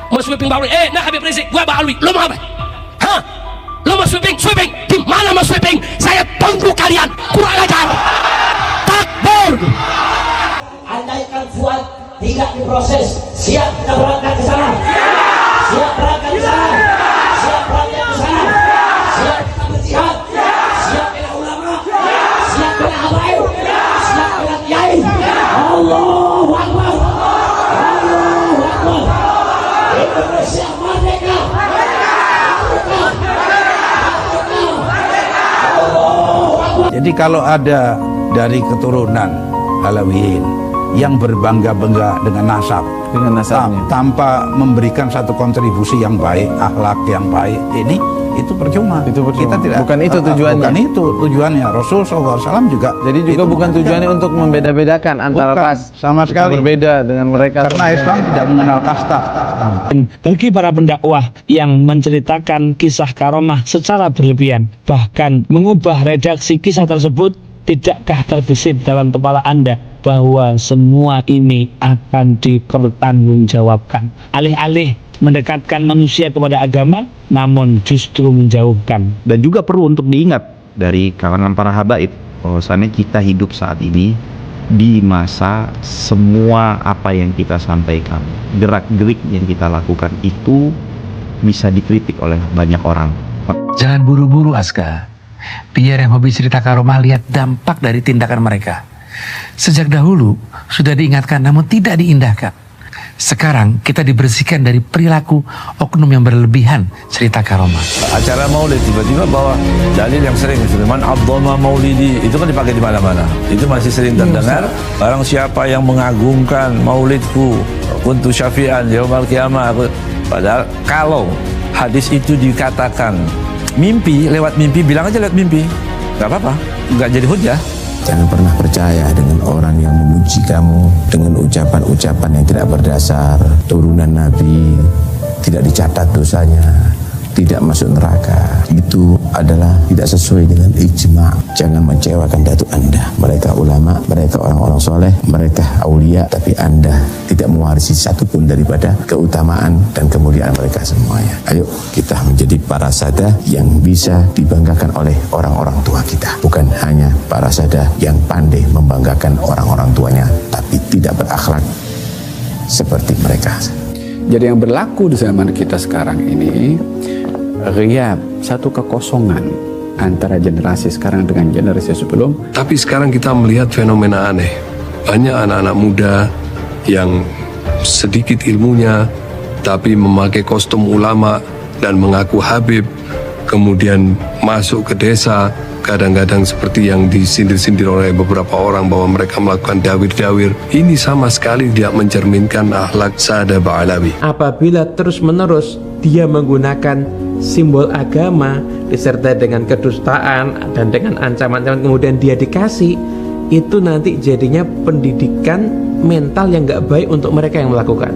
Mau sweeping Pak Alwi? Nah Habib Rizik, gua Pak Alwi, lo mau apa? Hah? Lo mau sweeping? Sweeping? Di mana mau sweeping? Saya tunggu kalian, kurang ajar. Takbir. Andaikan Fuad tidak diproses, siap kita berangkat ke sana. Siap berangkat ke sana. Siap berangkat ke sana. Siap kita berjihad. Siap bela ulama. Siap bela habaib. Siap bela kiai. Allahu Akbar. Allahu Akbar. Indonesia merdeka. Jadi kalau ada dari keturunan Alawiyin yang berbangga-bangga dengan nasab, tanpa memberikan satu kontribusi yang baik, akhlak yang baik, itu percuma. Kita tidak, bukan itu tujuannya. Bukan itu tujuannya. Rasul SAW juga. Jadi juga bukan tujuannya untuk membeda-bedakan antara ras, sama sekali berbeda dengan mereka. Karena Islam tidak mengenal kasta. Bagi para pendakwah yang menceritakan kisah karomah secara berlebihan, bahkan mengubah redaksi kisah tersebut, tidakkah terbesit dalam kepala Anda bahwa semua ini akan dipertanggungjawabkan? Alih-alih mendekatkan manusia kepada agama, namun justru menjauhkan. Dan juga perlu untuk diingat dari kalangan para habaib bahwasannya kita hidup saat ini di masa semua apa yang kita sampaikan, gerak-gerik yang kita lakukan itu bisa dikritik oleh banyak orang. Jangan buru-buru, Aska. Biar yang hobi cerita karomah lihat dampak dari tindakan mereka. Sejak dahulu sudah diingatkan namun tidak diindahkan. Sekarang kita dibersihkan dari perilaku oknum yang berlebihan cerita karomah. Acara maulid tiba-tiba bawa dalil yang sering, man abdoma maulidi, itu kan dipakai di mana-mana. Itu masih sering terdengar. Barang siapa yang mengagungkan maulidku, kuntu syafi'an yaumal qiyamah. Padahal kalau hadis itu dikatakan mimpi, lewat mimpi, bilang aja lewat mimpi, nggak apa-apa, nggak jadi hujah. Jangan pernah percaya dengan orang yang memuji kamu dengan ucapan-ucapan yang tidak berdasar. Turunan Nabi tidak dicatat dosanya, tidak masuk neraka. Itu adalah tidak sesuai dengan ijma'. Jangan mengecewakan datuk Anda. Mereka ulama, mereka orang-orang soleh, mereka aulia, tapi Anda tidak mewarisi satupun daripada keutamaan dan kemuliaan mereka semuanya. Ayo kita menjadi para sada yang bisa dibanggakan oleh orang-orang tua kita. Bukan hanya para sada yang pandai membanggakan orang-orang tuanya, tapi tidak berakhlak seperti mereka. Jadi yang berlaku di zaman kita sekarang ini, ghiyab, satu kekosongan antara generasi sekarang dengan generasi sebelum. Tapi sekarang kita melihat fenomena aneh. Banyak anak-anak muda yang sedikit ilmunya tapi memakai kostum ulama dan mengaku habib, kemudian masuk ke desa, kadang-kadang seperti yang disindir-sindir oleh beberapa orang bahwa mereka melakukan dawir-dawir. Ini sama sekali tidak mencerminkan akhlak Sada Ba'alawi. Apabila terus-menerus dia menggunakan simbol agama disertai dengan kedustaan dan dengan ancaman-ancaman, kemudian dia dikasih, itu nanti jadinya pendidikan mental yang nggak baik untuk mereka yang melakukan,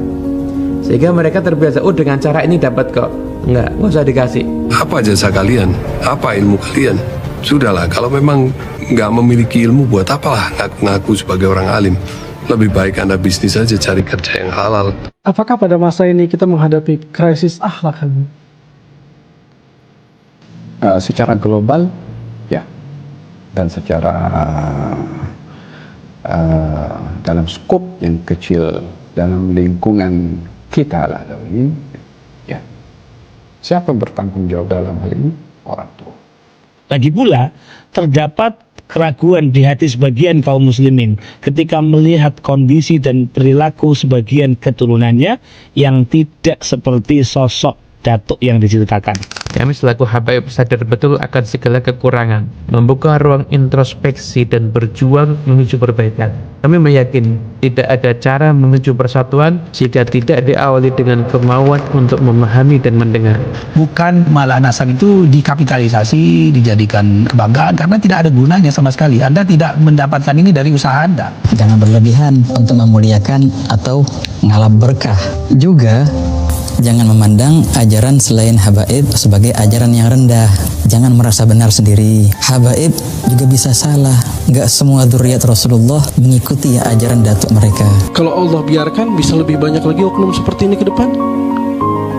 sehingga mereka terbiasa, oh dengan cara ini dapat kok, nggak usah dikasih. Apa jasa kalian? Apa ilmu kalian? Sudahlah, kalau memang nggak memiliki ilmu, buat apalah ngaku-ngaku sebagai orang alim? Lebih baik Anda bisnis saja, cari kerja yang halal. Apakah pada masa ini kita menghadapi krisis akhlak? Secara global, ya, dan secara dalam skop yang kecil, dalam lingkungan kita lah, ya, siapa yang bertanggung jawab dalam hal ini? Orang tua. Lagi pula, terdapat keraguan di hati sebagian kaum muslimin ketika melihat kondisi dan perilaku sebagian keturunannya yang tidak seperti sosok datuk yang diceritakan. Kami selaku habaib sadar betul akan segala kekurangan, membuka ruang introspeksi dan berjuang menuju perbaikan. Kami meyakini tidak ada cara menuju persatuan jika tidak diawali dengan kemauan untuk memahami dan mendengar. Bukan malah nasab itu dikapitalisasi, dijadikan kebanggaan, karena tidak ada gunanya sama sekali. Anda tidak mendapatkan ini dari usaha Anda. Jangan berlebihan untuk memuliakan atau ngalap berkah. Juga Jangan memandang ajaran selain habaib sebagai ajaran yang rendah. Jangan merasa benar sendiri. Habaib juga bisa salah. Gak semua dzurriyyat Rasulullah mengikuti ajaran datuk mereka. Kalau Allah biarkan, bisa lebih banyak lagi oknum seperti ini ke depan.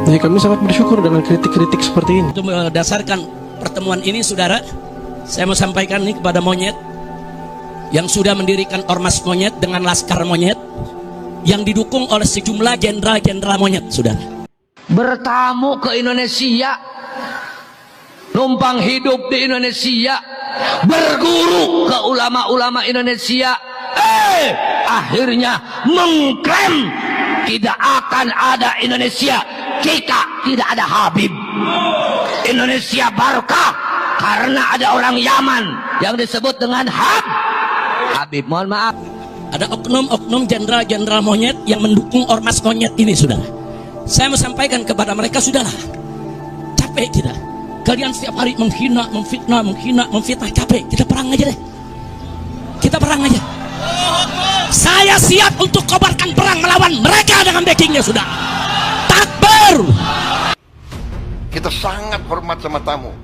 Jadi kami sangat bersyukur dengan kritik-kritik seperti ini. Untuk berdasarkan pertemuan ini, saudara, saya mau sampaikan nih kepada monyet yang sudah mendirikan ormas monyet dengan laskar monyet yang didukung oleh sejumlah jenderal-jenderal monyet, saudara. Bertamu ke Indonesia, numpang hidup di Indonesia, berguru ke ulama-ulama Indonesia, akhirnya mengklaim tidak akan ada Indonesia jika tidak ada Habib. Indonesia barokah karena ada orang Yaman yang disebut dengan Habib. Mohon maaf, ada oknum-oknum jenderal-jenderal monyet yang mendukung ormas monyet ini, saudara. Saya mau sampaikan kepada mereka, sudahlah, capek kita. Kalian setiap hari menghina, memfitnah, capek. Kita perang aja deh. Kita perang aja. Saya siap untuk kobarkan perang melawan mereka dengan backingnya, sudah. Takbir. Kita sangat hormat sama tamu.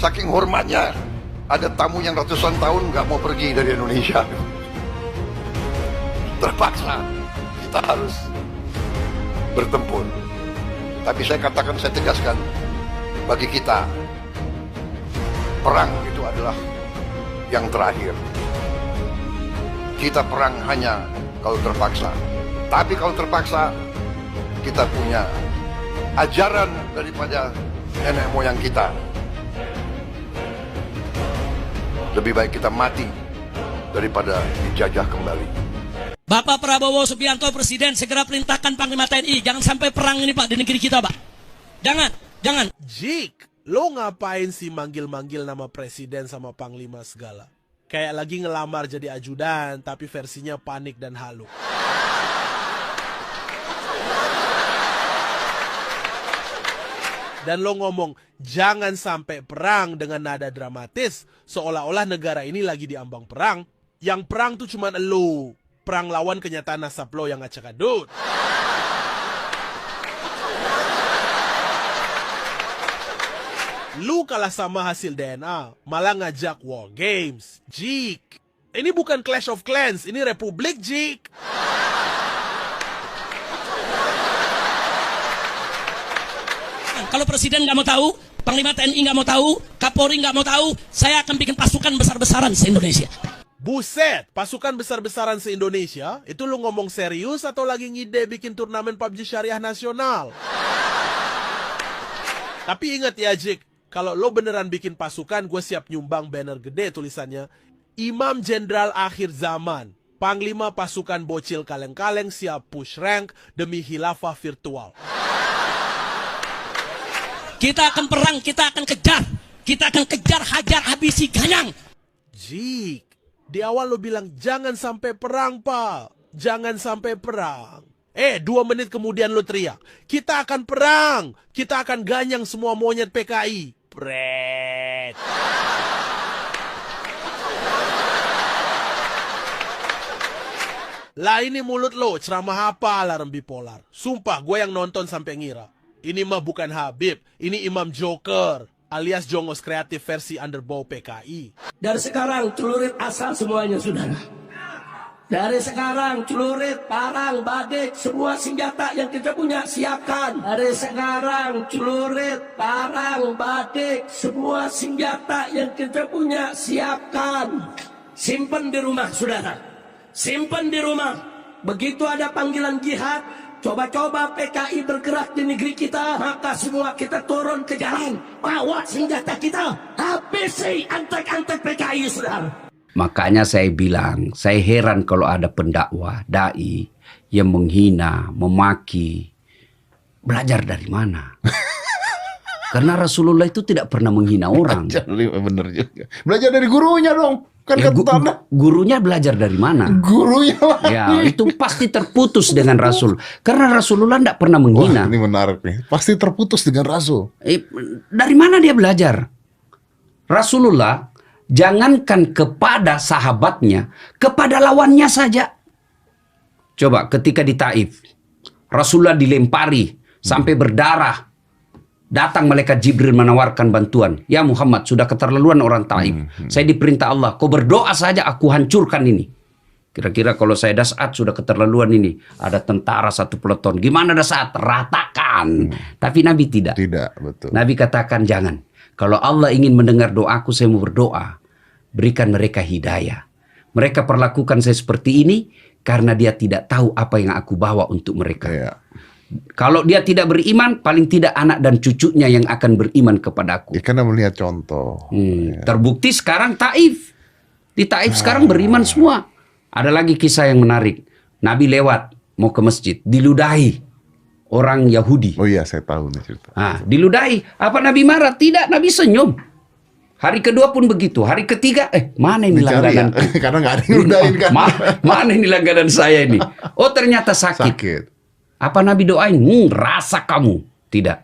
Saking hormatnya, ada tamu yang ratusan tahun nggak mau pergi dari Indonesia. Terpaksa kita harus bertempur. Tapi saya katakan, saya tegaskan, bagi kita perang itu adalah yang terakhir. Kita perang hanya kalau terpaksa. Tapi kalau terpaksa, kita punya ajaran daripada nenek moyang kita. Lebih baik kita mati daripada dijajah kembali. Bapak Prabowo Subianto Presiden, segera perintahkan Panglima TNI, jangan sampai perang ini, Pak, di negeri kita, Pak. Jangan. Jik, lo ngapain sih manggil-manggil nama presiden sama panglima segala? Kayak lagi ngelamar jadi ajudan, tapi versinya panik dan halu. Dan lo ngomong, jangan sampai perang dengan nada dramatis, seolah-olah negara ini lagi diambang perang. Yang perang tuh cuman lo. Perang lawan kenyataan nasab lo yang acak-adut. Lu kalah sama hasil DNA, malah ngajak war games. Jik, ini bukan Clash of Clans, ini Republik, Jik. Kalau presiden nggak mau tahu, Panglima TNI nggak mau tahu, Kapolri nggak mau tahu, saya akan bikin pasukan besar-besaran se-Indonesia. Buset, pasukan besar-besaran se-Indonesia? Itu lu ngomong serius atau lagi ngide bikin turnamen PUBG Syariah Nasional? Tapi ingat ya, Jik, kalau lo beneran bikin pasukan, gue siap nyumbang banner gede tulisannya, Imam Jenderal Akhir Zaman, Panglima Pasukan Bocil Kaleng-Kaleng siap push rank demi khilafah virtual. Kita akan perang, kita akan kejar, hajar, habisi, ganyang. Jik, di awal lo bilang jangan sampai perang, Pak. Jangan sampai perang. 2 menit kemudian lo teriak, kita akan perang, kita akan ganyang semua monyet PKI. Pret. Lah ini mulut lo, ceramah apa alarm bipolar? Sumpah, gue yang nonton sampai ngira. Ini mah bukan Habib, ini Imam Joker, alias Jongos Kreatif versi underbow PKI. Dari sekarang celurit asal semuanya, saudara. Dari sekarang celurit, parang, badik, semua senjata yang kita punya siapkan. Dari sekarang celurit, parang, badik, semua senjata yang kita punya siapkan. Simpen di rumah, saudara. Simpen di rumah. Begitu ada panggilan jihad, coba-coba PKI bergerak di negeri kita, maka semua kita turun ke jalan, bawa senjata kita, habisi antek-antek PKI, saudara. Makanya saya bilang, saya heran kalau ada pendakwah, dai yang menghina, memaki. Belajar dari mana? Karena Rasulullah itu tidak pernah menghina orang. Bener juga. Belajar dari gurunya dong. Kan ya, gurunya belajar dari mana? Gurunya lah. Ya, itu pasti terputus dengan Rasul. Karena Rasulullah tidak pernah menghina. Wah, ini menarik nih. Pasti terputus dengan Rasul. Dari mana dia belajar? Rasulullah jangankan kepada sahabatnya, kepada lawannya saja. Coba ketika di Taif, Rasulullah dilempari sampai berdarah. Datang malaikat Jibril menawarkan bantuan. Ya Muhammad, sudah keterlaluan orang Taif. Saya diperintah Allah, kau berdoa saja aku hancurkan ini. Kira-kira kalau saya Das'at sudah keterlaluan ini. Ada tentara satu peleton. Gimana Das'at? Ratakan. Tapi Nabi tidak. Tidak, betul. Nabi katakan jangan. Kalau Allah ingin mendengar doaku, saya mau berdoa. Berikan mereka hidayah. Mereka perlakukan saya seperti ini karena dia tidak tahu apa yang aku bawa untuk mereka. Kalau dia tidak beriman, paling tidak anak dan cucunya yang akan beriman kepadaku. Ya, karena melihat contoh. Terbukti sekarang Taif. Di Taif sekarang beriman semua. Ada lagi kisah yang menarik. Nabi lewat mau ke masjid, diludahi orang Yahudi. Oh iya, saya tahu nih cerita. Diludahi. Apa Nabi marah? Tidak, Nabi senyum. Hari kedua pun begitu. Hari ketiga, mana ini langganan? Ya? Karena nggak ada yang ludahin kan. Mana ini langganan saya ini? Oh ternyata sakit. Apa Nabi doain? Rasa kamu. Tidak.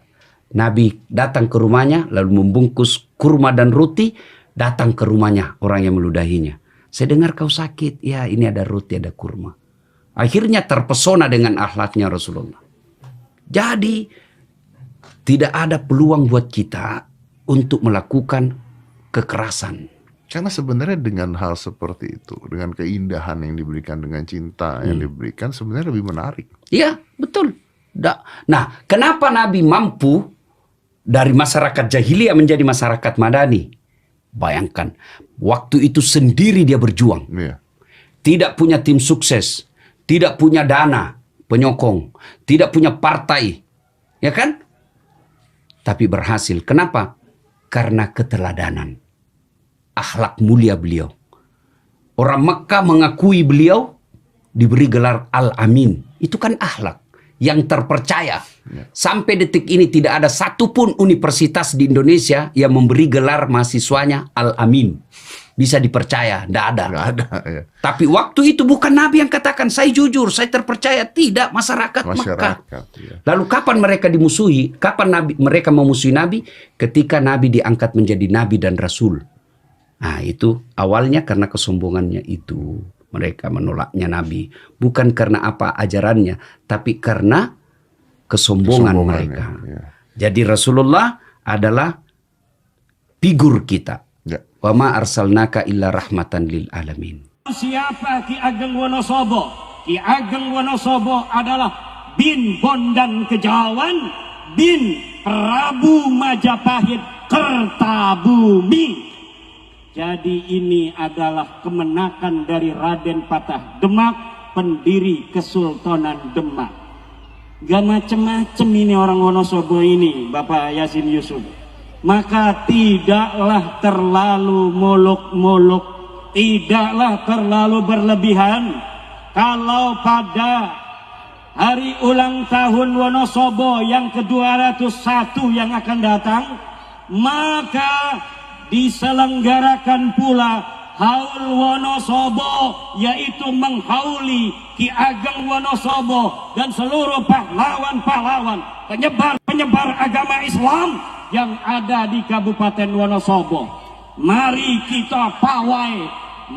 Nabi datang ke rumahnya, lalu membungkus kurma dan roti. Datang ke rumahnya orang yang meludahinya. Saya dengar kau sakit. Ya, ini ada roti, ada kurma. Akhirnya terpesona dengan akhlaknya Rasulullah. Jadi, tidak ada peluang buat kita untuk melakukan kekerasan. Karena sebenarnya dengan hal seperti itu, dengan keindahan yang diberikan, dengan cinta yang diberikan, sebenarnya lebih menarik. Iya, betul. Nah, kenapa Nabi mampu dari masyarakat jahiliyah menjadi masyarakat madani? Bayangkan, waktu itu sendiri dia berjuang. Tidak punya tim sukses, tidak punya dana penyokong, tidak punya partai, ya kan? Tapi berhasil. Kenapa? Karena keteladanan. Akhlak mulia beliau. Orang Mekah mengakui beliau, diberi gelar Al-Amin. Itu kan akhlak yang terpercaya. Sampai detik ini tidak ada satupun universitas di Indonesia yang memberi gelar mahasiswanya Al-Amin. Bisa dipercaya, tidak ada. Ya. Tapi waktu itu bukan Nabi yang katakan, saya jujur, saya terpercaya. Tidak, masyarakat Mekah. Ya. Lalu kapan mereka dimusuhi? Kapan mereka memusuhi Nabi? Ketika Nabi diangkat menjadi Nabi dan Rasul. Nah itu awalnya karena kesombongannya itu. Mereka menolaknya Nabi. Bukan karena apa ajarannya. Tapi karena kesombongan mereka. Jadi Rasulullah adalah figur kita. Wa ma arsalnaka illa rahmatan lil alamin. Siapa Ki Ageng Wonosobo? Ki Ageng Wonosobo adalah bin Bondan Kejawan, bin Prabu Majapahit Kertabumi. Jadi ini adalah kemenakan dari Raden Patah Demak, pendiri Kesultanan Demak. Gak macem-macem ini orang Wonosobo ini, Bapak Yasin Yusuf. Maka tidaklah terlalu muluk-muluk, tidaklah terlalu berlebihan. Kalau pada hari ulang tahun Wonosobo yang ke-201 yang akan datang, maka diselenggarakan pula Haul Wonosobo, yaitu menghauli Ki Ageng Wonosobo dan seluruh pahlawan-pahlawan penyebar agama Islam yang ada di Kabupaten Wonosobo. Mari kita pawai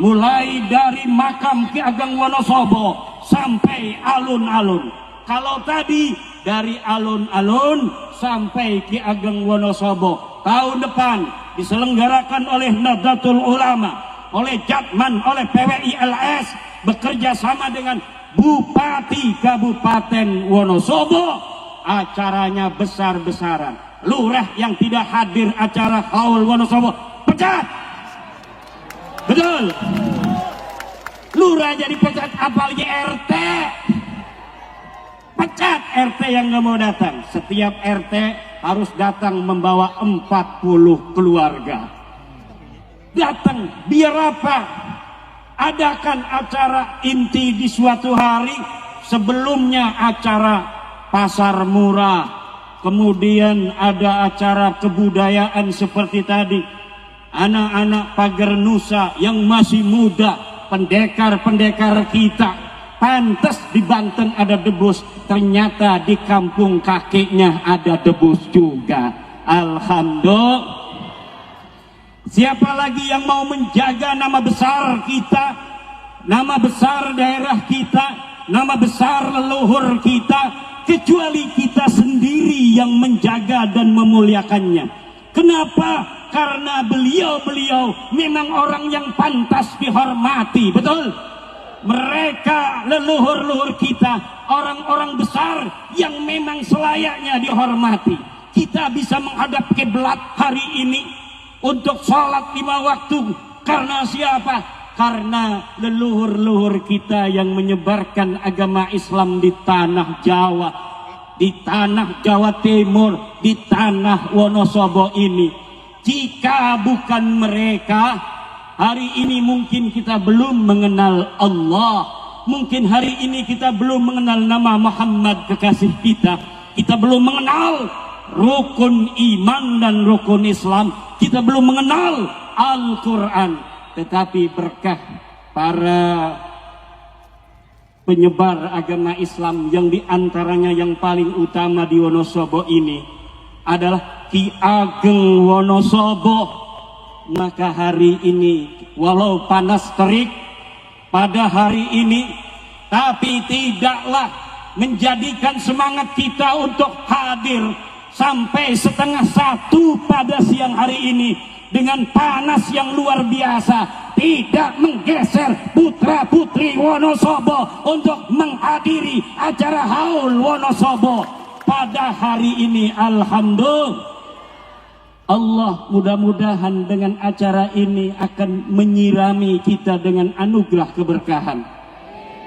mulai dari makam Ki Ageng Wonosobo sampai alun-alun. Kalau tadi dari alun-alun sampai Ki Ageng Wonosobo, tahun depan diselenggarakan oleh Nahdlatul Ulama, oleh Jatman, oleh PWILS, bekerja sama dengan Bupati Kabupaten Wonosobo. Acaranya besar-besaran. Lurah yang tidak hadir acara Haul Wonosobo pecat. Betul. Lurah jadi pecat, apalagi RT. Pecat RT yang nggak mau datang. Setiap RT harus datang membawa 40 keluarga. Datang, biar apa? Adakan acara inti di suatu hari, sebelumnya acara pasar murah, kemudian ada acara kebudayaan seperti tadi. Anak-anak Pagar Nusa yang masih muda, pendekar-pendekar kita, pantas di Banten ada debus, ternyata di kampung kakeknya ada debus juga. Alhamdulillah. Siapa lagi yang mau menjaga nama besar kita, nama besar daerah kita, nama besar leluhur kita, kecuali kita sendiri yang menjaga dan memuliakannya. Kenapa? Karena beliau-beliau memang orang yang pantas dihormati, betul? Mereka leluhur-leluhur kita, orang-orang besar yang memang selayaknya dihormati. Kita bisa menghadap kiblat hari ini untuk sholat 5 waktu. Karena siapa? Karena leluhur-leluhur kita yang menyebarkan agama Islam di tanah Jawa, di tanah Jawa Timur, di tanah Wonosobo ini. Jika bukan mereka, hari ini mungkin kita belum mengenal Allah. Mungkin hari ini kita belum mengenal nama Muhammad kekasih kita. Kita belum mengenal rukun iman dan rukun Islam. Kita belum mengenal Al-Quran. Tetapi berkah para penyebar agama Islam yang diantaranya yang paling utama di Wonosobo ini adalah Ki Ageng Wonosobo. Maka hari ini walau panas terik pada hari ini, tapi tidaklah menjadikan semangat kita untuk hadir sampai 12:30 pada siang hari ini dengan panas yang luar biasa, tidak menggeser putra-putri Wonosobo untuk menghadiri acara haul Wonosobo pada hari ini. Alhamdulillah, Allah mudah-mudahan dengan acara ini akan menyirami kita dengan anugerah keberkahan.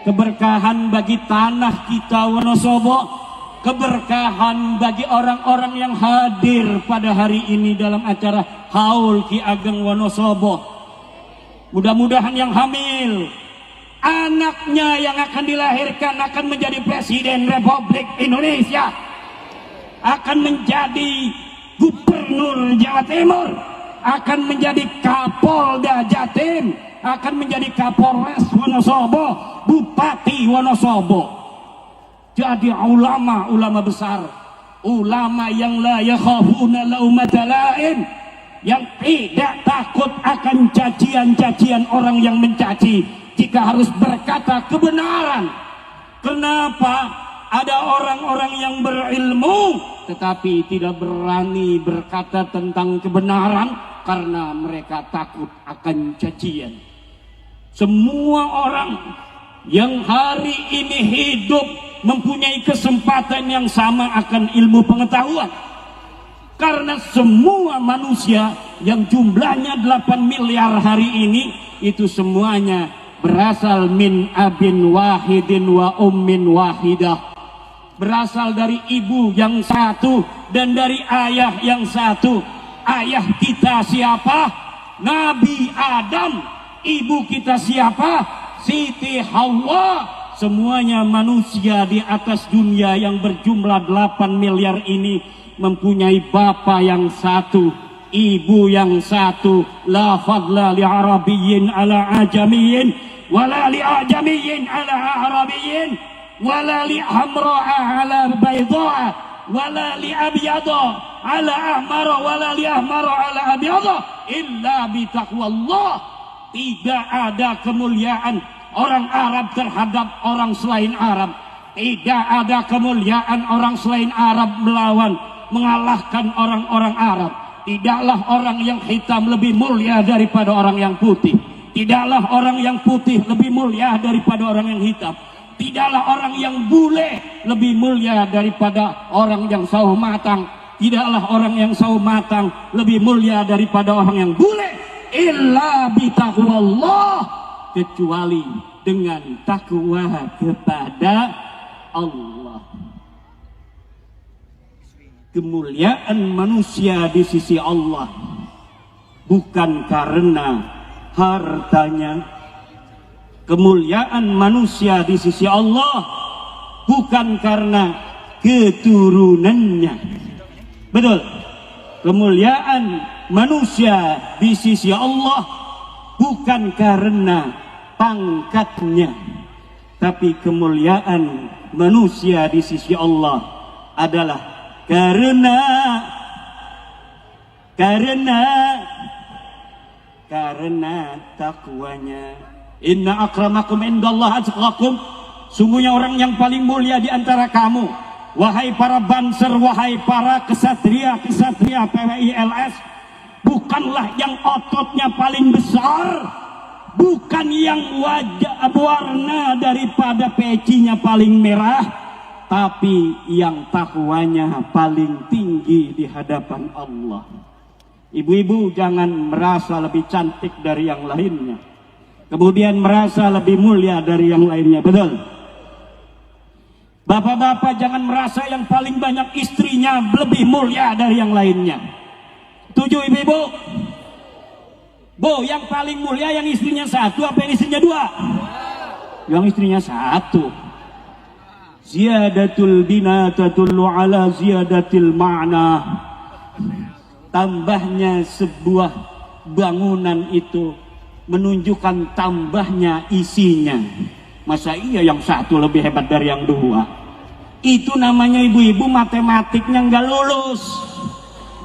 Keberkahan bagi tanah kita Wonosobo, keberkahan bagi orang-orang yang hadir pada hari ini dalam acara haul Ki Ageng Wonosobo. Mudah-mudahan yang hamil, anaknya yang akan dilahirkan akan menjadi Presiden Republik Indonesia, akan menjadi Gubernur Jawa Timur, akan menjadi Kapolda Jatim, akan menjadi Kapolres Wonosobo, Bupati Wonosobo. Jadi ulama-ulama besar, ulama yang la yakhafuna laumata laim, yang tidak takut akan cacian-cacian orang yang mencaci jika harus berkata kebenaran. Kenapa? Ada orang-orang yang berilmu tetapi tidak berani berkata tentang kebenaran karena mereka takut akan cacian. Semua orang yang hari ini hidup mempunyai kesempatan yang sama akan ilmu pengetahuan, karena semua manusia yang jumlahnya 8 miliar hari ini itu semuanya berasal min abin wahidin wa ummin wahidah, berasal dari ibu yang satu dan dari ayah yang satu. Ayah kita siapa? Nabi Adam. Ibu kita siapa? Siti Hawa. Semuanya manusia di atas dunia yang berjumlah 8 miliar ini mempunyai bapa yang satu, ibu yang satu. La fadla li arabiyyin ala ajamiyyin wala li ajamiyyin ala arabiyyin wala li hamra'a ala bayda'a wala li abyada ala ahmara wala li ahmara ala abyada illa bi taqwallah. Tidak ada kemuliaan orang Arab terhadap orang selain Arab. Tidak ada kemuliaan orang selain Arab mengalahkan orang-orang Arab. Tidaklah orang yang hitam lebih mulia daripada orang yang putih. Tidaklah orang yang putih lebih mulia daripada orang yang hitam. Tidaklah orang yang bule lebih mulia daripada orang yang sawo matang. Tidaklah orang yang sawo matang lebih mulia daripada orang yang bule. Illa bitaqwallah, kecuali dengan takwa kepada Allah. Kemuliaan manusia di sisi Allah bukan karena hartanya. Kemuliaan manusia di sisi Allah bukan karena keturunannya. Betul. Kemuliaan manusia di sisi Allah bukan karena pangkatnya, tapi kemuliaan manusia di sisi Allah adalah karena takwanya. Inna akramakum indallah atqakum. Sungguhnya orang yang paling mulia di antara kamu, wahai para banser, wahai para kesatria-kesatria PWI-LS, bukanlah yang ototnya paling besar, bukan yang wajah warna daripada pecinya paling merah, tapi yang takwanya paling tinggi di hadapan Allah. Ibu-ibu jangan merasa lebih cantik dari yang lainnya, kemudian merasa lebih mulia dari yang lainnya, betul? Bapak-bapak jangan merasa yang paling banyak istrinya lebih mulia dari yang lainnya. Setuju ibu-ibu? Bu, yang paling mulia yang istrinya satu apa yang istrinya dua? Yang istrinya satu. Ziyadatul bina tadullu ala ziyadatil ma'na. Tambahnya sebuah bangunan itu menunjukkan tambahnya isinya. Masa iya yang satu lebih hebat dari yang dua? Itu namanya ibu-ibu matematiknya nggak lulus.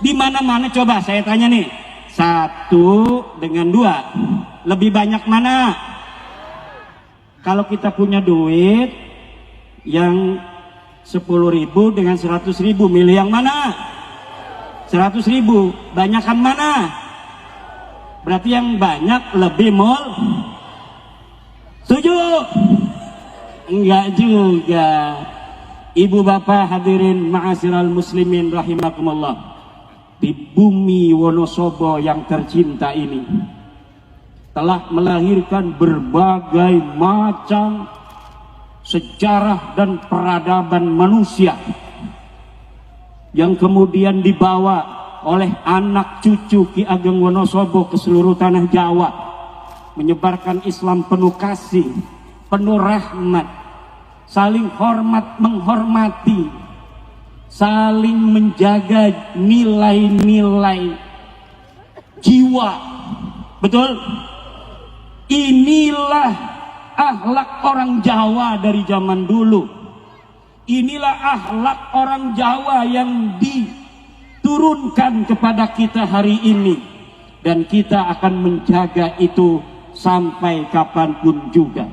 Di mana-mana coba saya tanya nih, satu dengan dua lebih banyak mana? Kalau kita punya duit yang 10.000 dengan 100.000, milih yang mana? 100.000, banyakan mana? Berarti yang banyak lebih setuju? Enggak juga. Ibu bapak hadirin ma'asyiral muslimin rahimakumullah, di bumi Wonosobo yang tercinta ini telah melahirkan berbagai macam sejarah dan peradaban manusia yang kemudian dibawa oleh anak cucu Ki Ageng Wonosobo ke seluruh tanah Jawa, menyebarkan Islam penuh kasih, penuh rahmat, saling hormat menghormati, saling menjaga nilai-nilai jiwa. Betul? Inilah akhlak orang Jawa dari zaman dulu. Inilah akhlak orang Jawa yang diturunkan kepada kita hari ini, dan kita akan menjaga itu sampai kapanpun juga.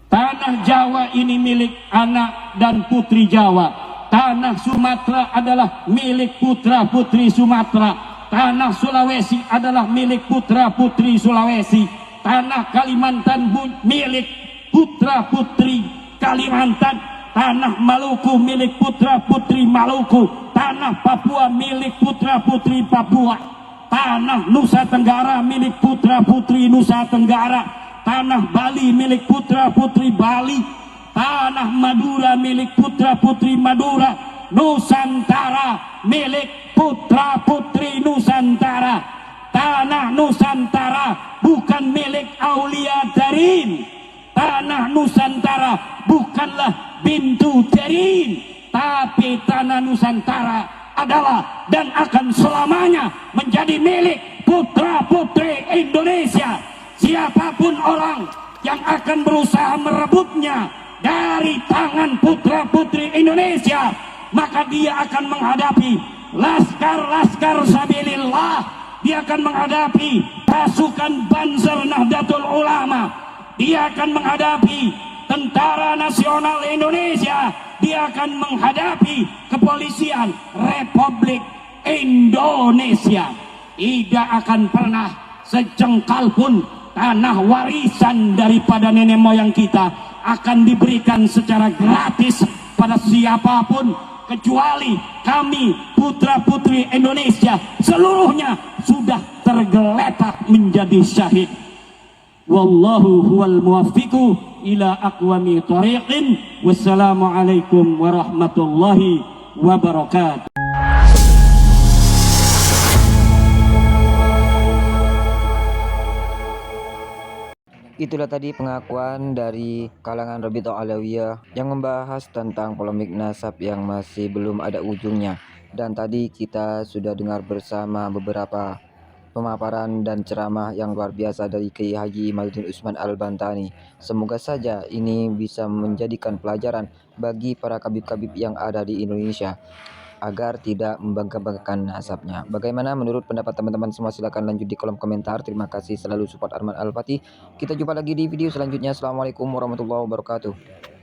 Tanah Jawa ini milik anak dan putri Jawa. Tanah Sumatera adalah milik putra putri Sumatera. Tanah Sulawesi adalah milik putra putri Sulawesi. Tanah Kalimantan milik putra putri Kalimantan. Tanah Maluku milik putra putri Maluku. Tanah Papua milik putra putri Papua. Tanah Nusa Tenggara milik putra putri Nusa Tenggara. Tanah Bali milik putra putri Bali. Tanah Madura milik putra putri Madura. Nusantara milik putra putri Nusantara. Tanah Nusantara bukan milik Aulia Darin. Tanah Nusantara bukanlah Bintu Terin, tapi tanah Nusantara adalah dan akan selamanya menjadi milik putra-putri Indonesia. Siapapun orang yang akan berusaha merebutnya dari tangan putra-putri Indonesia, maka dia akan menghadapi laskar-laskar sabilillah, dia akan menghadapi pasukan Banser Nahdlatul Ulama, dia akan menghadapi Tentara Nasional Indonesia, dia akan menghadapi kepolisian Republik Indonesia. Tidak akan pernah sejengkal pun tanah warisan daripada nenek moyang kita akan diberikan secara gratis pada siapapun, kecuali kami putra putri Indonesia seluruhnya sudah tergeletak menjadi syahid. Wallahu huwal muwaffiqu ila aqwami thariqin. Wassalamualaikum warahmatullahi wabarakatuh. Itulah tadi pengakuan dari kalangan Rabithah Alawiyah yang membahas tentang polemik nasab yang masih belum ada ujungnya. Dan tadi kita sudah dengar bersama beberapa pemaparan dan ceramah yang luar biasa dari Kiai Haji Imaduddin Usman Al-Bantani. Semoga saja ini bisa menjadikan pelajaran bagi para kabib-kabib yang ada di Indonesia agar tidak membangga-banggakan nasabnya. Bagaimana menurut pendapat teman-teman semua? Silahkan lanjut di kolom komentar. Terima kasih selalu support Arman Al-Fatih. Kita jumpa lagi di video selanjutnya. Assalamualaikum warahmatullahi wabarakatuh.